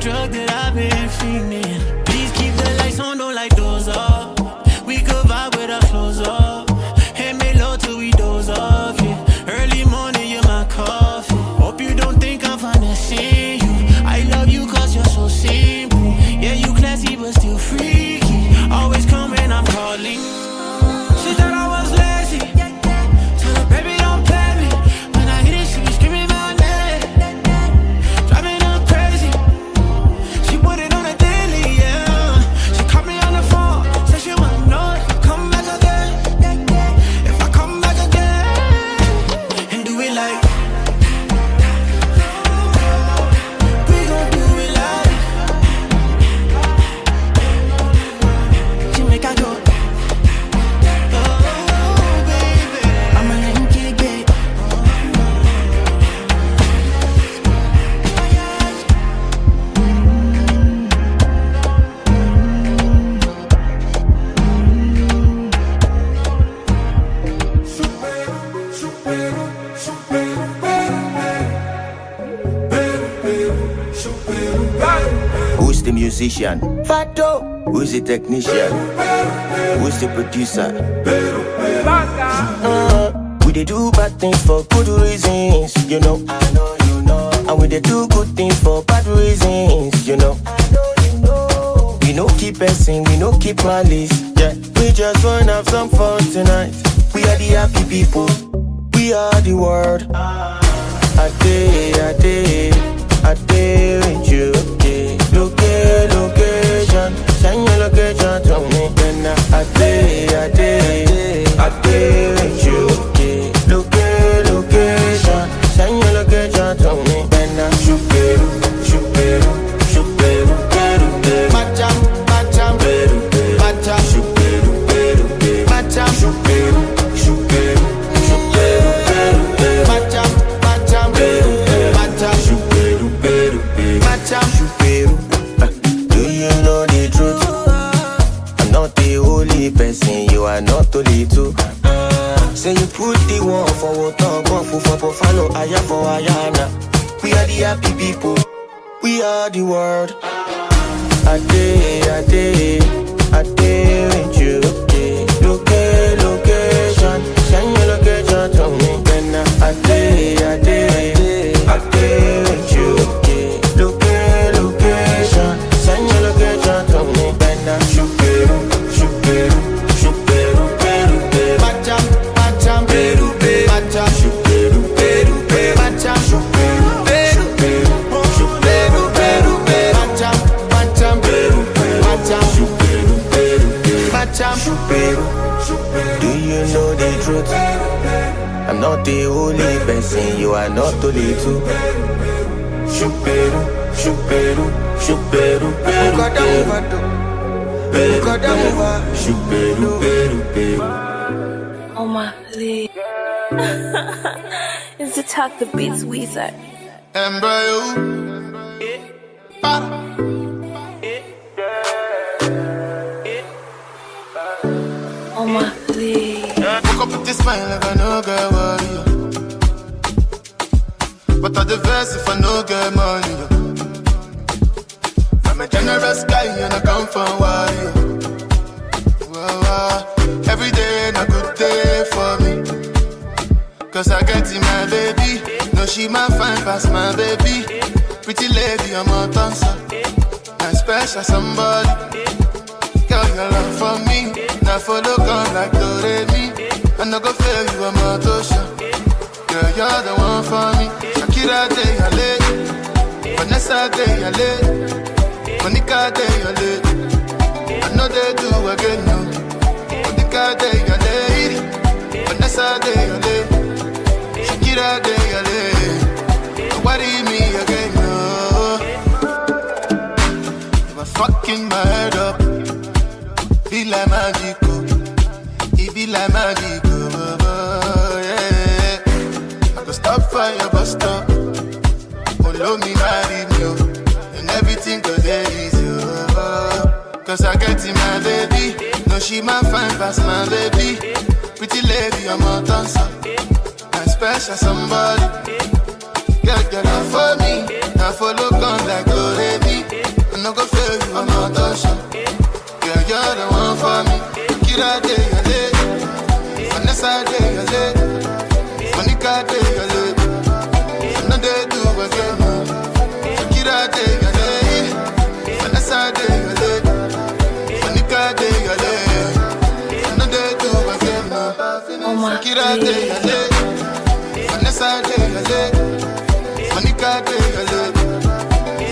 drug that I've been fiending. Please keep the lights on, don't light those up. We could vibe with our clothes up. Hand me low till we doze off, yeah. Early morning, you're my coffee. Hope you don't think I'm finessing you. I love you cause you're so simple. Yeah, you classy but still freaky. Always come when I'm calling. She thought I was lazy. Tell her, baby, don't play me. When I hit it, she be screaming my name. Driving her crazy. She put it on a daily, yeah. She caught me on the phone. Said she wanna know if I come back again. If I come back again. And do it like we gon' do it like she make I go. Who's the musician? Fato. Who's the technician? Who's the producer? We dey do bad things for good reasons, you know. I know you know. And we dey do good things for bad reasons, you know. I know you know. We no keep passing, we no keep malice. Yeah, we just wanna have some fun tonight. We are the happy people. We are the world. I day with you. Location, send your location to me. Then I day with you. Location, send your location to me. Then I shuperu, macham, shuperu, macham, shuperu, macham, shuperu. Do you know the truth? I'm not the only person, you are not only two. Say you put the one for water, one for follow, aya for ayana. We are the happy people, we are the world. I day with you. Location, send your location to me. Then I day with you. Location, send your location to me. Then I shuperu, macham, shuperu, macham, do you know the truth? I'm not the only person, you are not only two. Shuperu, shuperu, Oh my please. It's the Talk the Beats Weezer. Embryo. Oh my please. Woke up with this smile like I no get worry. But all the verse if I no get money. I'm a generous guy and I come from worry. Every day a good day for me. Cause I get in my baby. No, she my fine past my baby. Pretty lady, I'm a dancer. I'm special somebody. Girl, your love for me. Now follow come like Doremi. I no go fail you, I'm a tosha. Girl, you're the one for me. Shakira day, I late. Vanessa day, I late. Monica day, I late. I know they do again, no. Monica day, I late. Vanessa day, I late. Shakira day, I late. Nobody me again, no. You were fucking my head up. Be like magic, it be like magic, yeah. I go stop for your bus stop. Follow me, marry me, and everything go there easy, Cause I get in my baby. No, she my fine past my baby. Pretty lady, I'm a dancer. I'm special somebody. Girl, for me. Now follow come like Doremi. caution. Girl, you're the one for me. Kira day, your lady. Vanessa day, your lady. Monica day, your lady. Another do again. Kira day, your lady. Vanessa day, your lady. Monica day, your lady. Another do again. Kira day, your lady. Vanessa day, your lady. Monica day, your lady.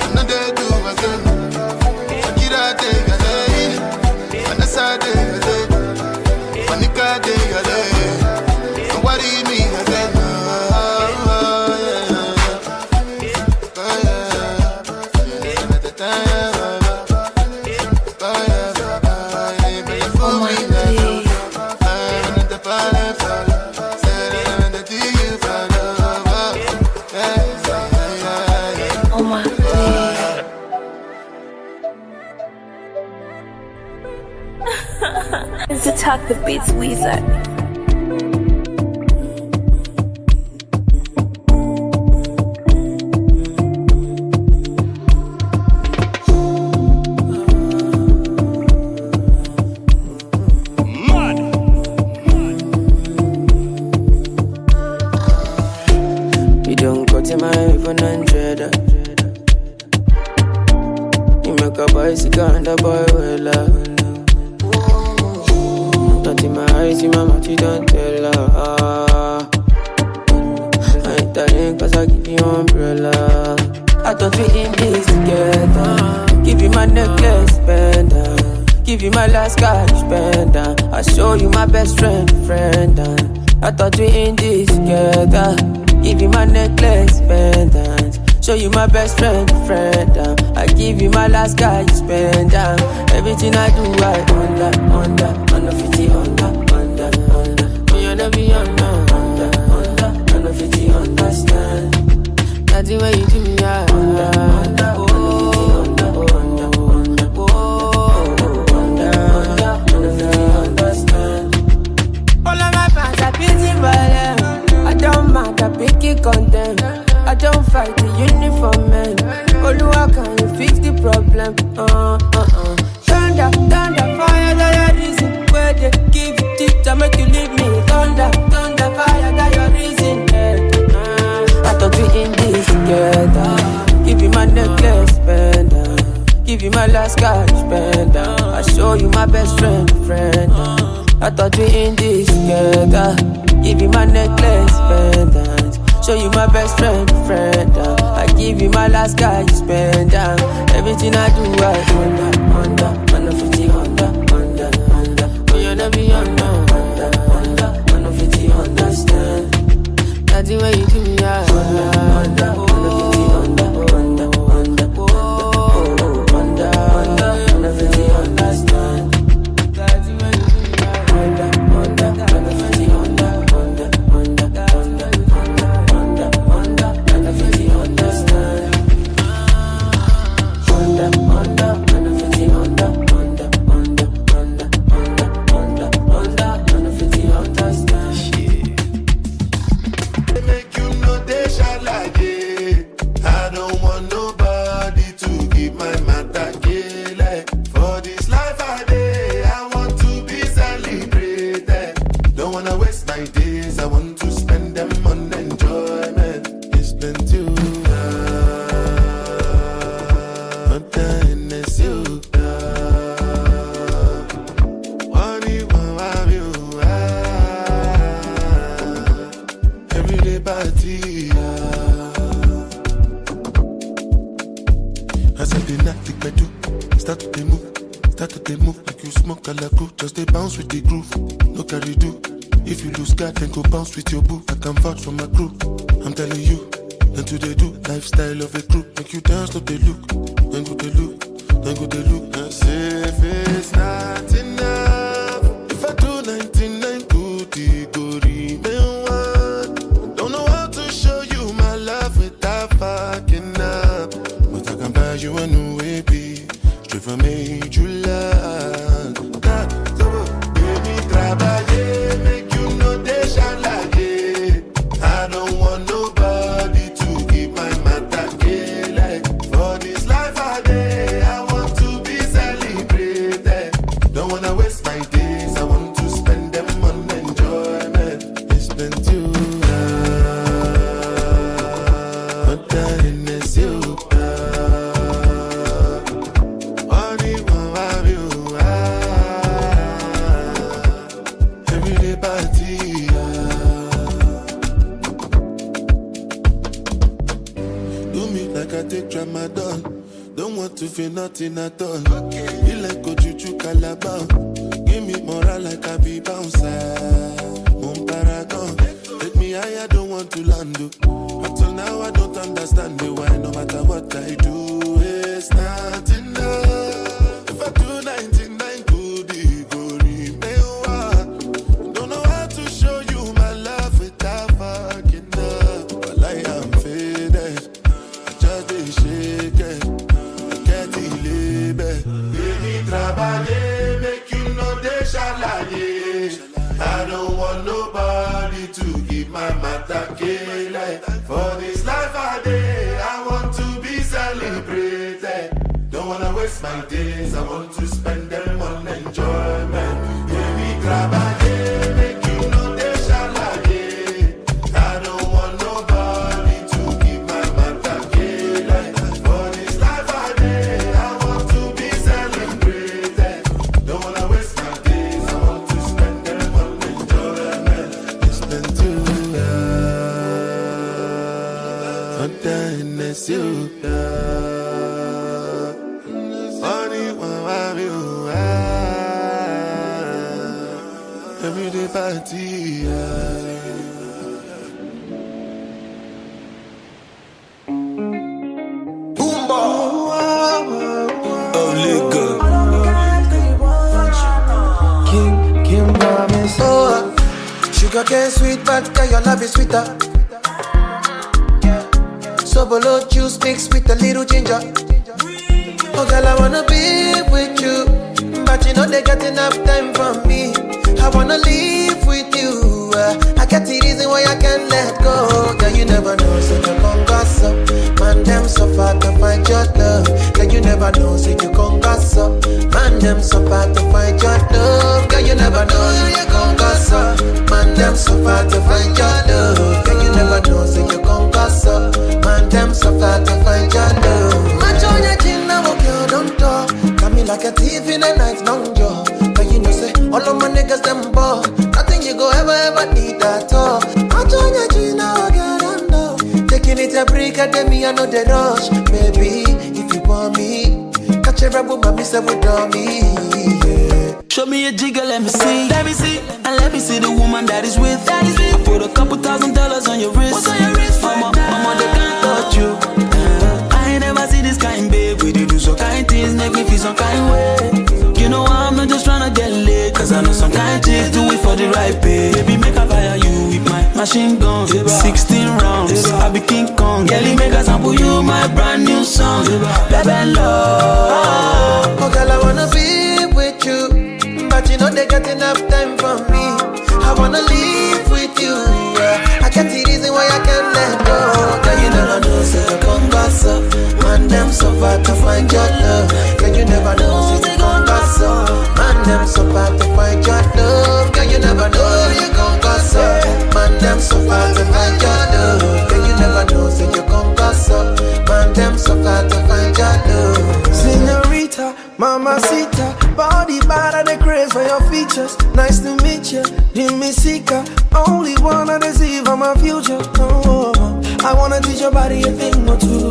Another do again. Kira day, your lady. Vanessa day, your lady. Monica day, your lady. So what do you mean again? It's the Talk the Beats Weezer. You don't go to my even 100. You make a bicycle and a boy will love. Not in my eyes, in my mouth, you don't tell her. I ain't telling cause I give you umbrella. I thought we in this together. Give you my necklace, pendant. Give you my last cash, pendant. I show you my best friend. I thought we in this together. Give you my necklace, pendant. Show you my best friend. I give you my last guy, you spend down. Everything I do, I under 50, under. Me and every under 50, understand. That's the way you do me, I under 50, understand. All of my fans are busy for them. I don't mind, I pick it content. I don't fight the uniform man. Oluwa, can you fix the problem? Thunder, fire, that your reason. Where they give you teeth to make you leave me. Thunder, fire, that your reason. I thought we in this together. Give you my necklace, pendant. Give you my last cash, pendant. I show you my best friend. I thought we in this together. Give you my necklace, pendant. Show you my best friend. I give you my last guy, you spend down. Everything I do, I under 50, under. Oh, you never be under 50, understand. That's the way you do me, I under 50, understand. That's the way you do me, under 50, with your boo, I can vouch for my crew. I'm telling you, and do they do lifestyle of a group? Make you dance, look they look, then go they look. I say if it's not enough, if I do 99 good, it go remain one. I don't know how to show you my love without fucking up, but I can buy you a new baby, straight from made you love. God, so baby, trabaje, make you know they shine like. I don't want nobody to give my matter like. For this life I day, I want to be celebrated. all. Don't want to feel nothing at all. You like go juju calabar. Give me moral like I be bouncer. Paragon. Take me higher, don't want to land. Up till now I don't understand the why. No matter what I do, it's not enough. If I do 99 good, it go remain. Don't know how to show you my love without fucking up. But I am faded, I just be shaken. I can't believe it. Give me trabaye, make you know they shalaye. I don't want nobody to give my matter like. For this life I did, I want to be celebrated. Don't wanna waste my days, I want to spend them on enjoyment. Baby, grab a day, make you know they shall like. I don't want nobody to give my matter like. For this life I did, I want to be celebrated. Don't wanna waste my days, I want to spend them on enjoyment. It's been too long, I'm dying, it's you. Everyday party, Boomba, oh nigga, King promise. Oh, sugar cane sweet, but your love is sweeter. Sobolo juice mixed with a little ginger. Oh girl, I wanna be with you, but you know they got enough time for me. I wanna live with you. I got the reason why I can't let go. Girl, you never know, so you gon' gossip. Man, them so far to find your love. Girl, you never know, so you gon' gossip. Man, them so far to find your love. Girl, you never know, so you gon' gossip. Man, them so far to find your love. Girl, you never know, so you gon' gossip. Man, them so far to find your love. Match on your chin, now girl, don't talk. Got me like a thief in the night, long jaw. But you know, say, all of my niggas, them ball. Nothing you go ever need at all. Match on your chin, now girl, don't know. Taking it a break, at me, I know the rush. Baby, if you want me, catch a rebel, mommy, say, with me. Yeah. Show me a jigger, let me see. Let me see. And let me see the woman that is with. I put a couple $1,000 on your wrist. What's on your wrist? Mama, they can't touch you. I ain't never see this kind, babe. We do so kind things, make me feel some kind way. You know I'm not just tryna get laid, cause I know some kind chicks do it for the right pay. Baby, make I fire you with my machine gun. 16 rounds, I be King Kong. Girlie, make a sample you my brand new song. Baby, love. Oh girl, I wanna be with you, but you know they got enough time for me. I wanna live with you, yeah. I got the reason why I can't let go. Girl, you never know, so you gon' gossip. Man, them so far to find your love. Girl, you never know, so you gon' gossip. Man, them so far to find your love. Girl, you never know, you gon' gossip. Man, them so far to find your love. Girl, you never know, so you gon' gossip. Man, them so far to find your love. Señorita, mamacita, body bad and the craze for your features. Nice to meet you, Jimmy Sika. Only wanna deceive on my future. Oh, I wanna teach your body a thing or two.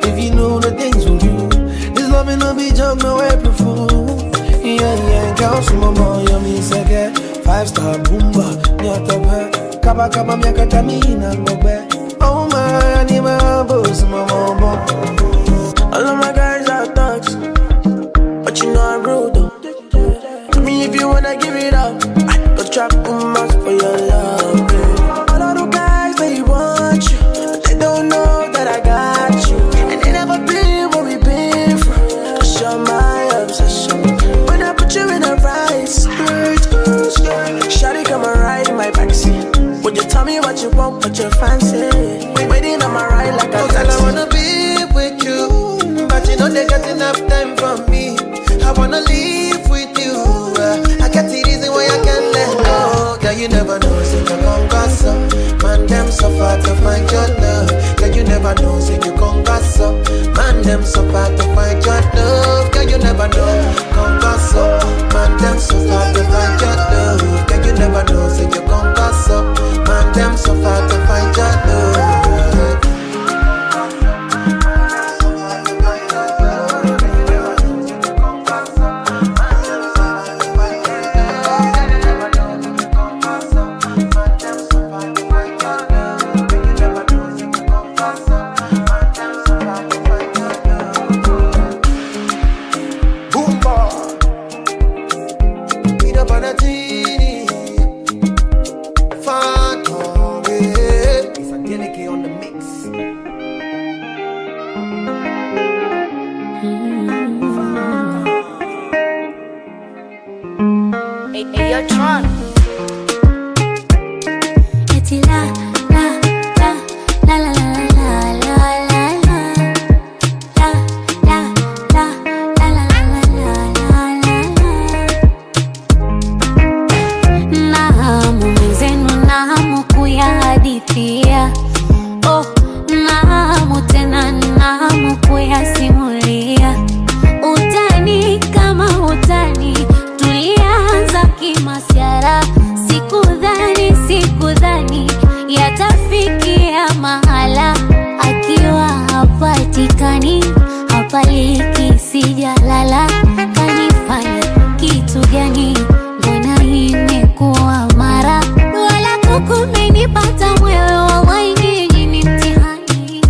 If you know the things we do, this loving will be junk, no April Fool. Yeah, girl, some more, you mean second. 5-star boomba, nyatabe. Kaba kaba miaka tamina mobe. Oh my, I need my elbows, my mama. All of my guys are thugs, but you know I'm rude though. I mean, if you wanna give it up, I go trap much for your love, babe. All of the guys, they want you, but they don't know that I got you. And they never been where we been from. Cause you're my obsession. When I put you in a right skirt, shawty come and ride in my backseat. Would you tell me what you want, what you fancy? Waiting on my ride like a taxi. I wanna be with you, but you know they got enough time for me. I wanna live with you. I got the reason why I can't let go. Girl, you never know, so you gon' gossip. Man, them so far to find your love. Girl, you never know, so you gon' gossip. Man, them so far to find your love. Girl, you never know, gon' gossip. Man, them so far to find your love. Girl, you never know, so you gon' gossip. Man, them so far to find your love. Hey, yo, Tron. Eti la la la la la la la la la la la la la la la la la. Nahamu mwenzenu, nahamu kuyahadithia. Oh, nahamu tena, nahamu kuyasimulia. Utani kama utani, tulianza kimasiara. Sikudhani yatafikia mahala. Akiwa hapatikani, hapaliki, sijalala. Kanifanya kitu gani? Mbona imekuwa mara? Wala kukumenipata mwewe, wallahi nyinyi ni mtihani.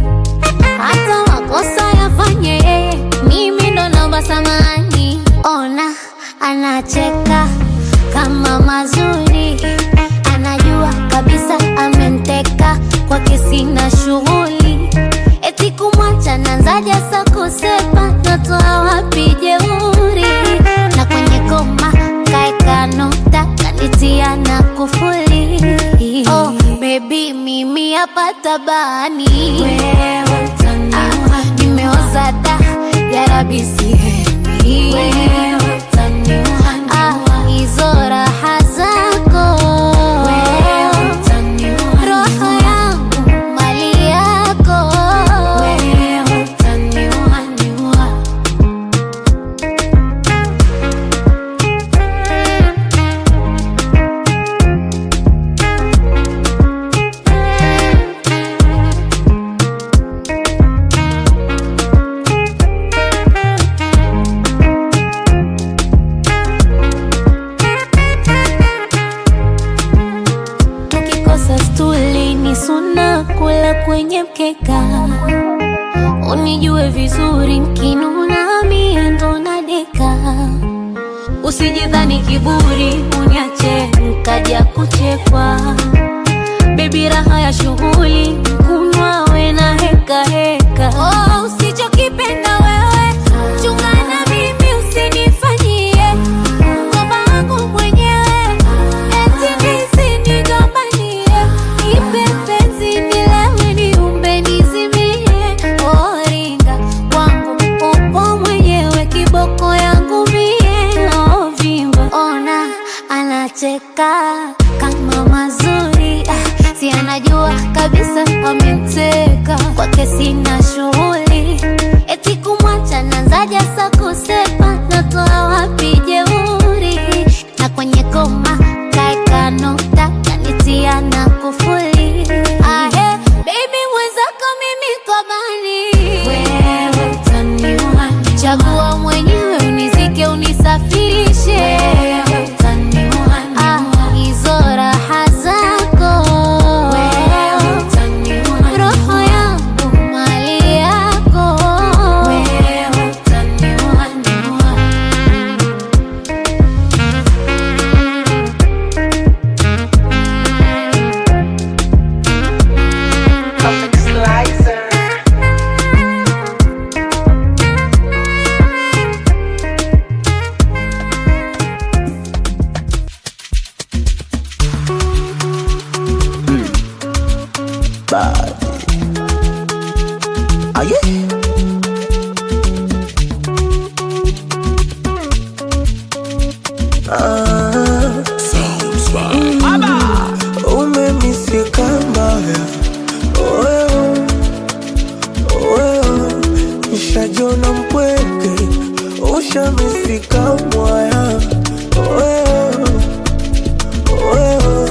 Hata makosa yafanye yeye, mimi ndo naomba samahani. Ona anacheka kama mazuri, anajua kabisa ameniteka, kwake sina shughuli. Eti kumwacha nanzaja sa kusepa, natoa wapi jeuri? Na kwenye koma kaeka nukta, kanitia na kufuli. Oh baby, mimi hapa tabani, wewe utaniua. Nimeoza da, ya Rabbi sihemi, wewe utaniua. Hizo raha zako, wewe utaniua. Roho yangu mali yako, wewe utaniua, niua. Ukikosa stuli ni suna kula kwenye mkeka. Unijue vizuri nkinuna, mie ndo nadeka. Usijidhani kiburi uniache nkaja kuchekwa. Baby raha ya shughuli, kunwa we na heka heka. Oh, usichokipenda wewe chungana, mimi usinifanyie. Ngomba wangu mwenyewe, eti nisinigombanie. Nipe penzi nilewe, niumbe nizimie. Oh, ringa wangu upo mwenyewe, kiboko yangu mie. Oh, vimba ona anacheka kama mazuri. Si anajua kabisa ameniteka, kwake sina shughuli. Eti kumwacha nanzaja sa kusepa, natoa wapi jeuri? Na kwenye koma kaeka nukta, kanitia na kufuli. Baby mwenzako mimi komani, wewe utaniua. Chagua mwenyewe, unizike unisafirishe, wewe utaniua. Hizo raha zako, wewe utaniua. Roho yangu mali yako, wewe utaniua, niua. Umemisika mbaya, nishajona mpweke, ushamisika mwaya.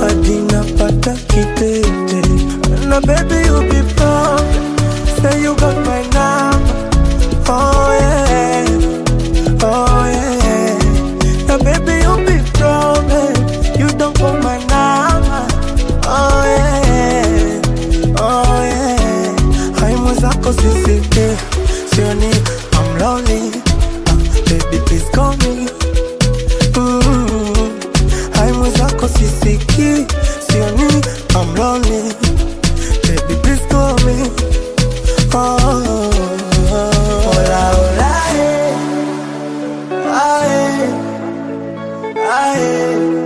Hadi napata kitete. Na baby you be proud, say you got my number. Oh yeah, oh yeah. Now baby you be proud, you don't got my number. Oh yeah, oh yeah. Hai mwenzako sisike, sioni I'm lonely. Baby please call me. Hai mwenzako sisiki, sioni I'm lonely. Baby please call me. Oh, hola, hola, aye, aye.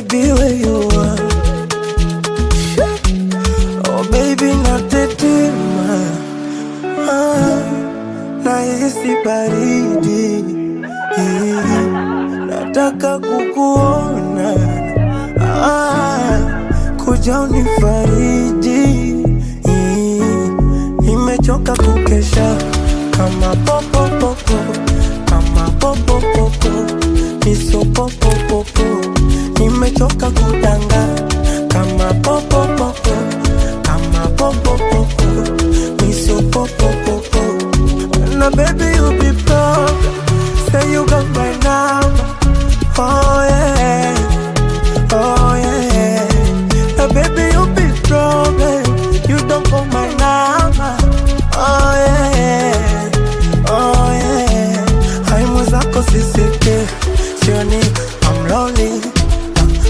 baby, where you are? Oh baby, not the tema. Nahisi baridi, nataka kukuona, kuja unifariji. Nimechoka kukesha kama popo, kama popo, miso popo. Nimechoka kudanga kama popo, kama popo, miso popo. Now baby you be proud, say you got my number. Oh yeah, oh yeah. Now baby you be proud, you don't call my number. Oh yeah, oh yeah. I'm wazako sisike, sioni I'm lonely.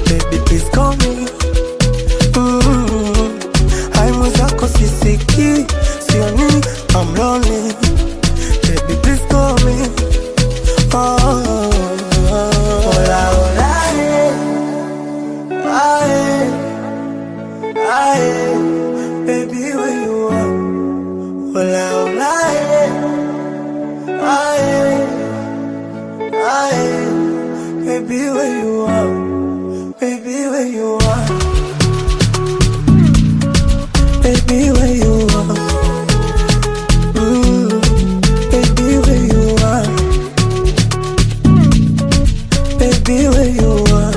Baby please call me. I'm wazako sisiki, sioni I'm lonely. Baby, please call me. Hola, hola, baby, where you are? Hola, hola, baby, where you are? Baby, where you are? Baby, where you are? Baby, where you are? Baby, where you are?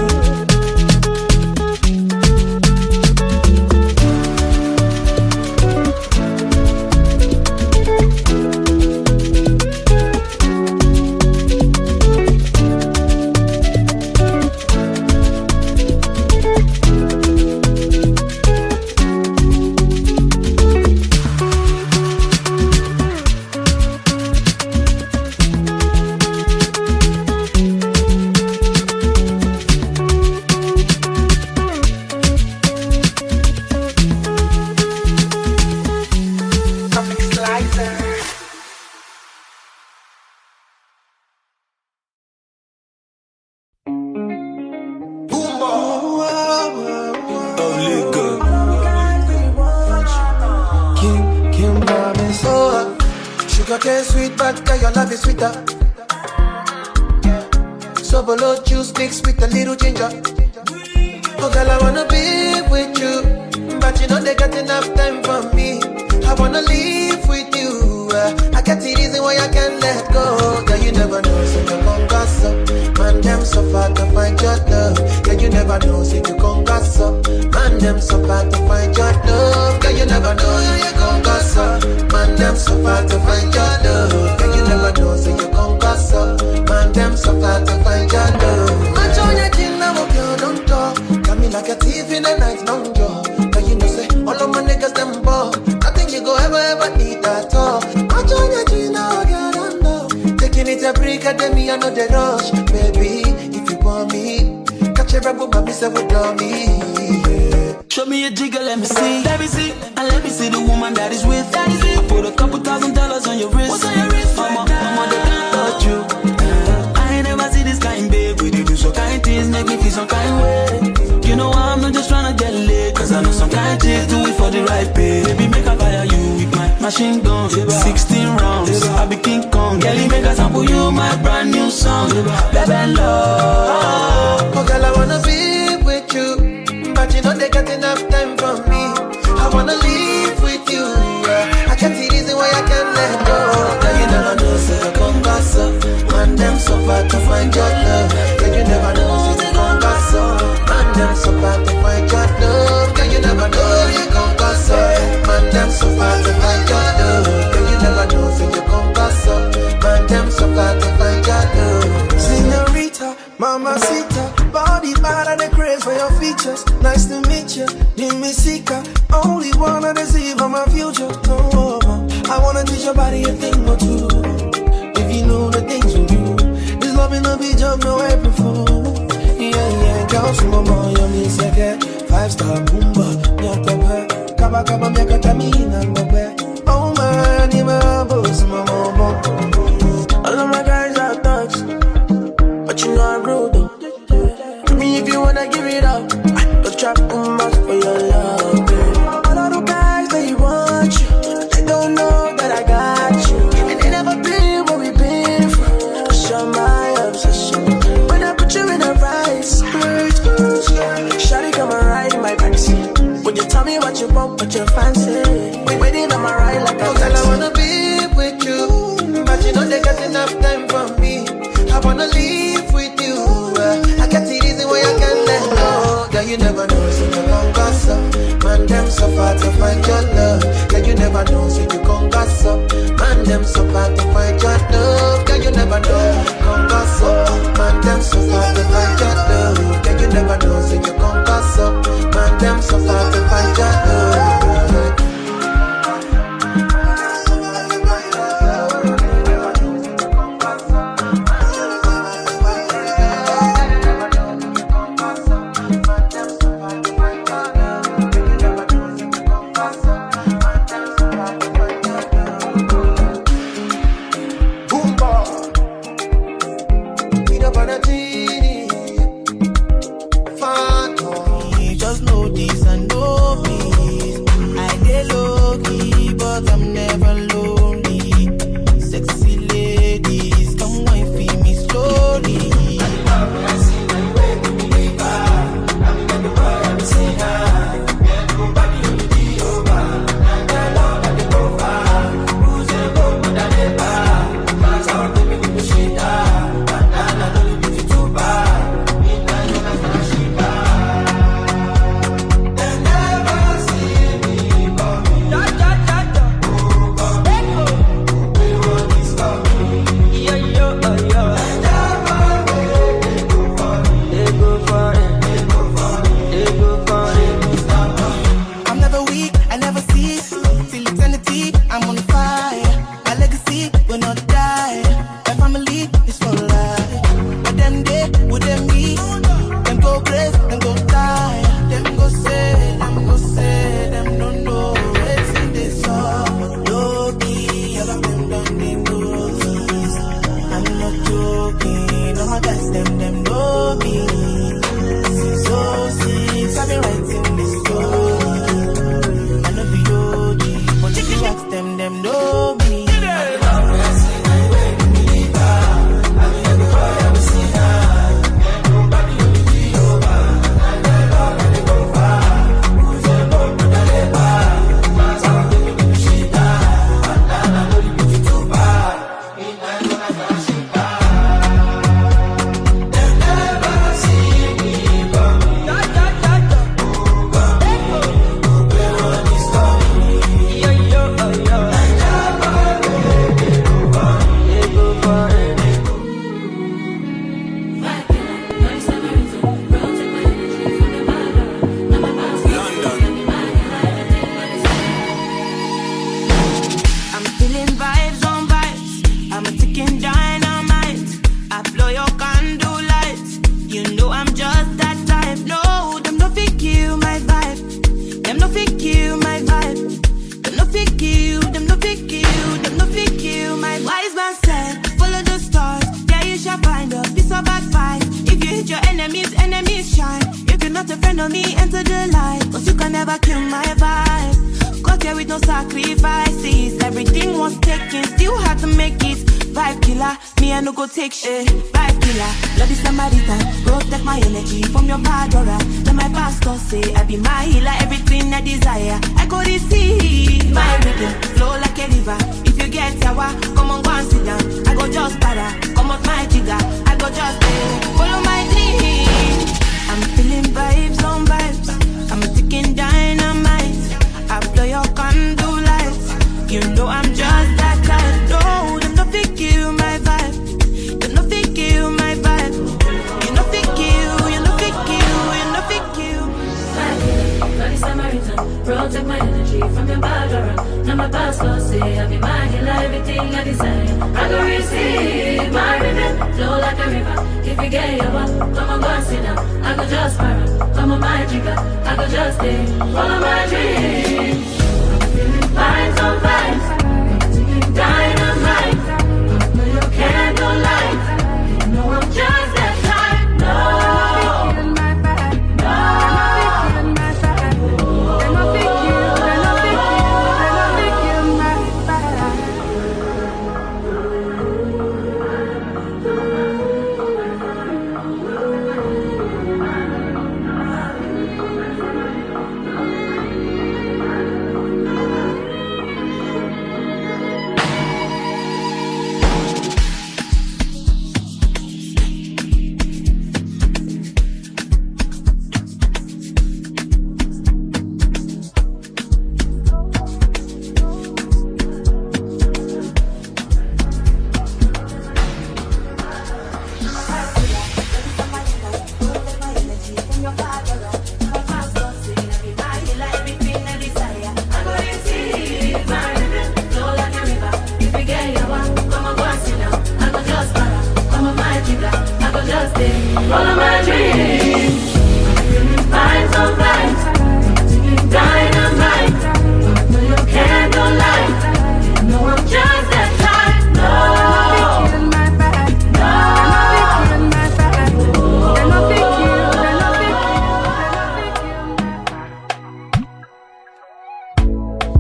Sugar sweet, but your love is sweeter. So below juice mixed with a little ginger. Oh girl, I wanna be with you, but you know they got enough time for me. I wanna live with you. I got the reason why I can't let go. Girl, you never know, so you gon' gossip. Man, them so far to find your love. Girl, you never know, so you gon' gossip. Man, them so far to find your love. Girl, you never know, you gon' gossip. Man, them so far to find your love. Girl, you never know, so you gon' gossip. Man, them so far to find your love. Man, show your chin, now up your don't talk. Got me like a thief in the night, long jaw. Girl, you know, say, all of my niggas, them ball. Nothing you go ever need at all. Man, show your chin, now girl, don't know. Taking it a break, I know the rush. Baby, if you want me, catch a rebel, mommy, say, what do me? Show me a jigger, let me see. Let me see. And let me see the woman that is with. I put a couple $1,000 on your wrist. What's on your wrist? Mama, they can't touch you. I ain't never see this kind, babe. We do some kind things, make me feel some kind way. You know I'm not just trying to get laid, cause I know some kind chicks do it for the right pay. Baby, make I fire you with my machine gun. 16 rounds, I be King Kong. Girlie, make I sample you my brand new song. Baby, love. Oh girl, I wanna be with you, but you know they got enough time for me. I wanna live with you, I can't see reason why I can't let go. Girl, you never know, so you gon' gossip. Man, them so far to find your love. Girl, you never know, so you gon' gossip. Man, them so far to find your love. Girl, you never know, you gon' gossip. Man, them so far to find your love. Girl, you never know, so you gon' gossip. Man, them so far to find your love. Señorita, mamacita, body bad and the craze for your features. Nice to meet you, Dimisika. Only wanna deceive on my future. Oh, I wanna teach your body a thing or two. If you know the things we do, this love in a be jump no April Fool. Yeah, girl, some more, you mean second. 5-star boomba, nyakape. Kaba kaba miaka tamina mbabe. Oh my, ni maboss, mama. All of my guys are thugs, but you know I'm rude though. I mean, if you wanna give it up, trap too much for your love, babe. All of the guys, they want you. They don't know that I got you. And they never been where we been from. Cause you're my obsession. When I put you in a right spirit, shawty come and ride in my backseat. Would you tell me what you want, what you fancy? Waiting on my ride like a taxi. Girl, I wanna be with you, but you know they got enough time for me. I wanna live with you. I get the reason why I can't let go. Girl, you never know, so you gon' gossip. Man, them so far to find your love. Girl, you never know, so you gon' gossip. Man, them so far to find your love. Girl, you never know, gon' gossip. Man, them so far to find your love. Girl, you never know, so you gon' gossip. Man, them so far to find your love. follow my dreams. Vibes on vibes, dynamite, candlelight. No, I'm just that type. No,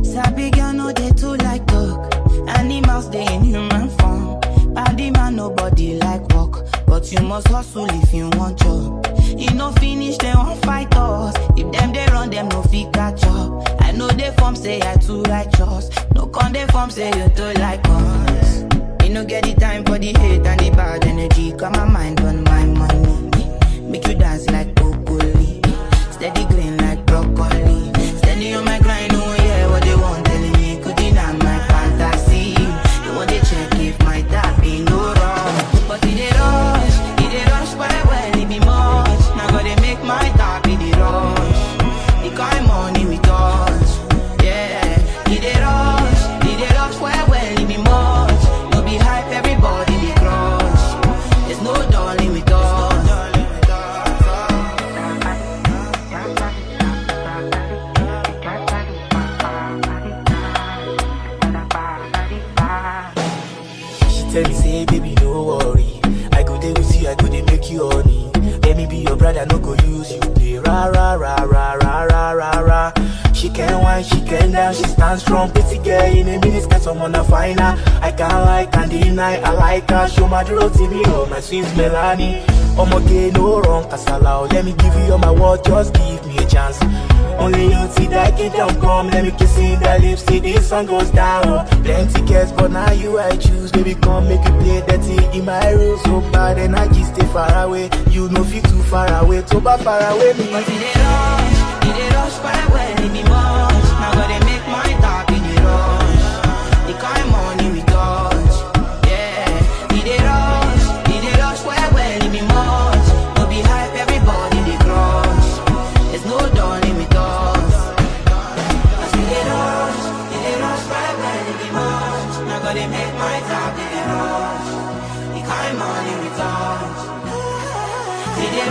Sabi girl no dey too like talk. Animals dey in human form. Body man nobody like walk, but you must hustle if you want job. You no finish they won't fight us. If them they run them no fit catch up. I know they form say I too righteous. No con they form say you too like us. You no get the time for the hate and the bad energy. Got my mind on my money. Make you dance like broccoli. Steady green like broccoli. Steady on my grind, oh yeah, what they want telling me. Could deny my fantasy. They want to check if my tap ain't no wrong. But it they rush, but I well, it be much. Now gotta make my tap in the rush. The kind money we touch, yeah. It they rush, well, it be much. No be hype, everybody be crush. There's no darling with us. Tell me, say, baby, no worry. I go there with you, I go there make you honey. Let me be your brother, no go use you. Play ra ra ra ra ra ra ra ra. She can whine, she can dance, she stands strong. Pretty girl in a minute, get someone to find her. I can't like, can't deny, I like her. Show my draw TV, oh my sweet Melanie. Okay, no wrong, Casala. Let me give you all my word, just give me a chance. Only you see that kid don't come. Let me kiss in the lips, see this song goes down. Plenty cares, but now you I choose. Baby, come make you play dirty in my room. So bad energy, stay far away. You know feel too far away, too far away. Me. But it they rush, but I well, it be much. Now gotta make my top in the rush. The kind money we touch, yeah. It they rush, but I well, it be much. No be hype, everybody they crush. There's no darling with us. Cause it they rush, but I well, it be much. Now gotta make my top in the rush. The kind money we touch. It they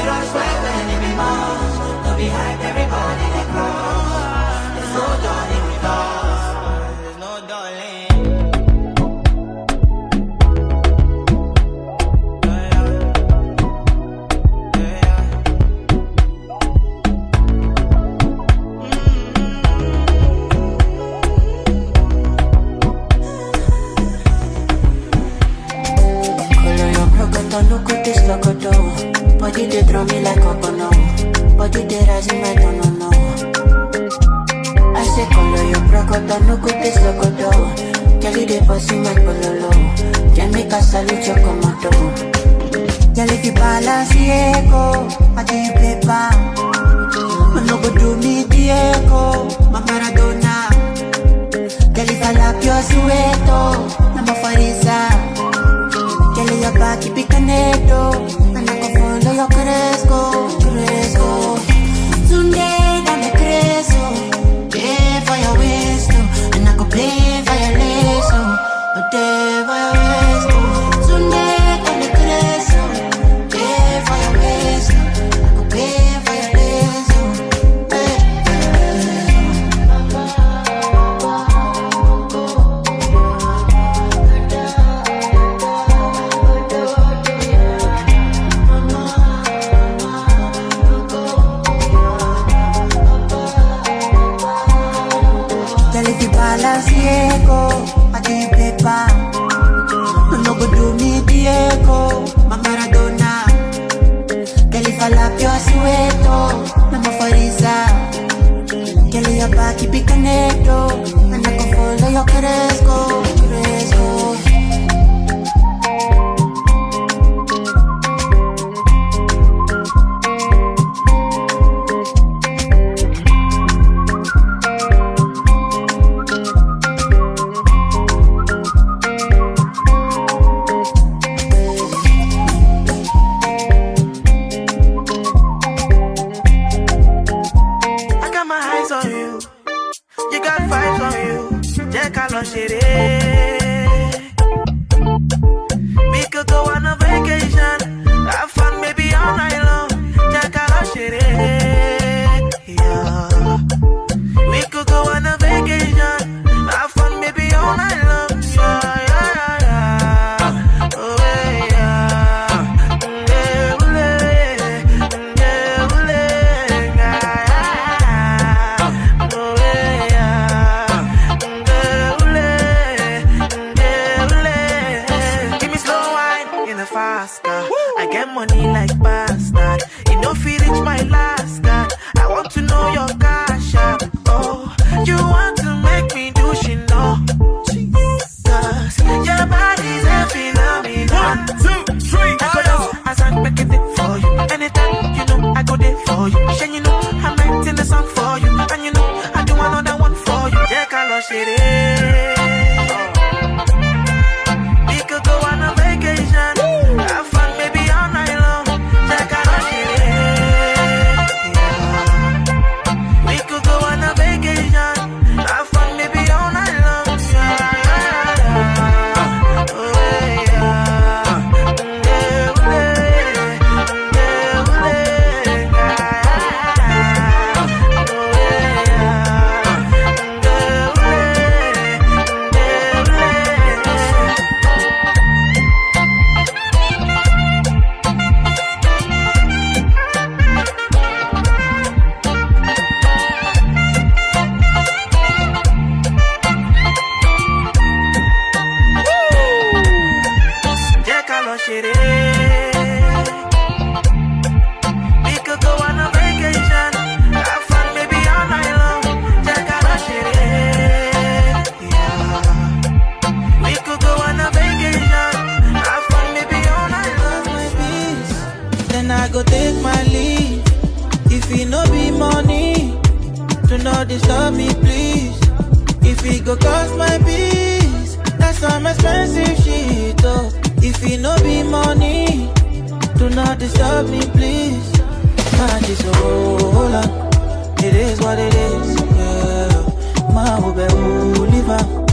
rush, but I well, it be much. No be hype, everybody they crush. There's no darling with us. There's no darling. Color your broken, look at this logo. Body they draw me like a bono. Body they rise in my don't know. I say color your broken, look at this logo. Kelly they bossy my pololo. Can make a salute your commando. Girl if you balance Diego, I do you paper. Man no go do me Diego, my Maradona. Girl if I lap your sueto, I'm a farisa. Girl your back keep it connected. And I go follow your cresco. Sunday down the cresco. Play for your waist, and I go play for your lace, play for your waist. Sunday down the cresco. Play for your waist, I go play for your lace, Diego, I do you paper. No go do me Diego, my Maradona. Girl if I lap your sueto, I'm a farisa. Girl your back keep it connected, and I go follow your cresco. We could go on a vacation. Do not disturb me, please. If it go cost my peace, that's some expensive shit, oh. If it no be money, do not disturb me, please. I just hold on. It is what it is, yeah. My baby, who live on.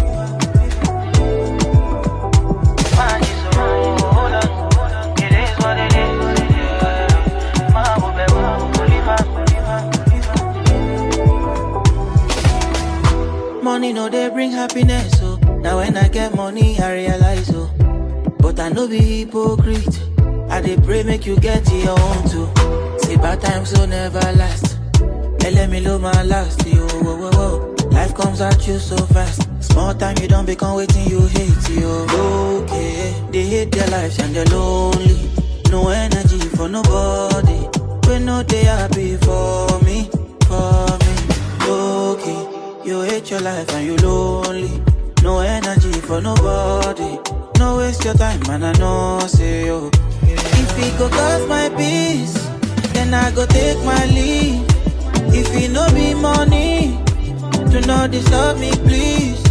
I just hold on. It is what it is, yeah. My baby, who live on. Money no they bring happiness, so now when I get money I realize, so. But I no be hypocrite. I dey pray make you get your own too. Say bad times will never last. Hey, let me love my last, yo, whoa, whoa, whoa. Life comes at you so fast. Small time you don't become waiting you hate, yo. Okay, they hate their lives and they're lonely. No energy for nobody. When no they happy for me, Okay, you hate your life and you lonely. No energy for nobody. No waste your time, man, I know, say, yo. If it go cost my peace, then I go take my leave. If it no be money, do not disturb me, please.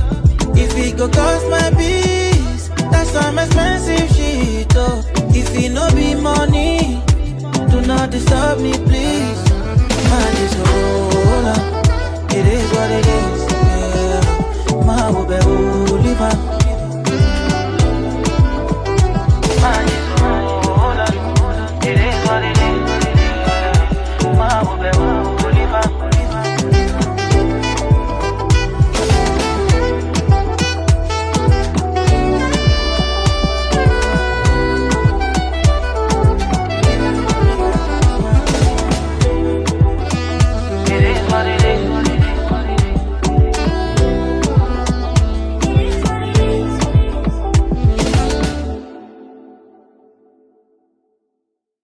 If it go cost my peace, that's some expensive shit, oh. If it no be money, do not disturb me, please. Man, just hold on. It is what it is, yeah. My baby, who live on.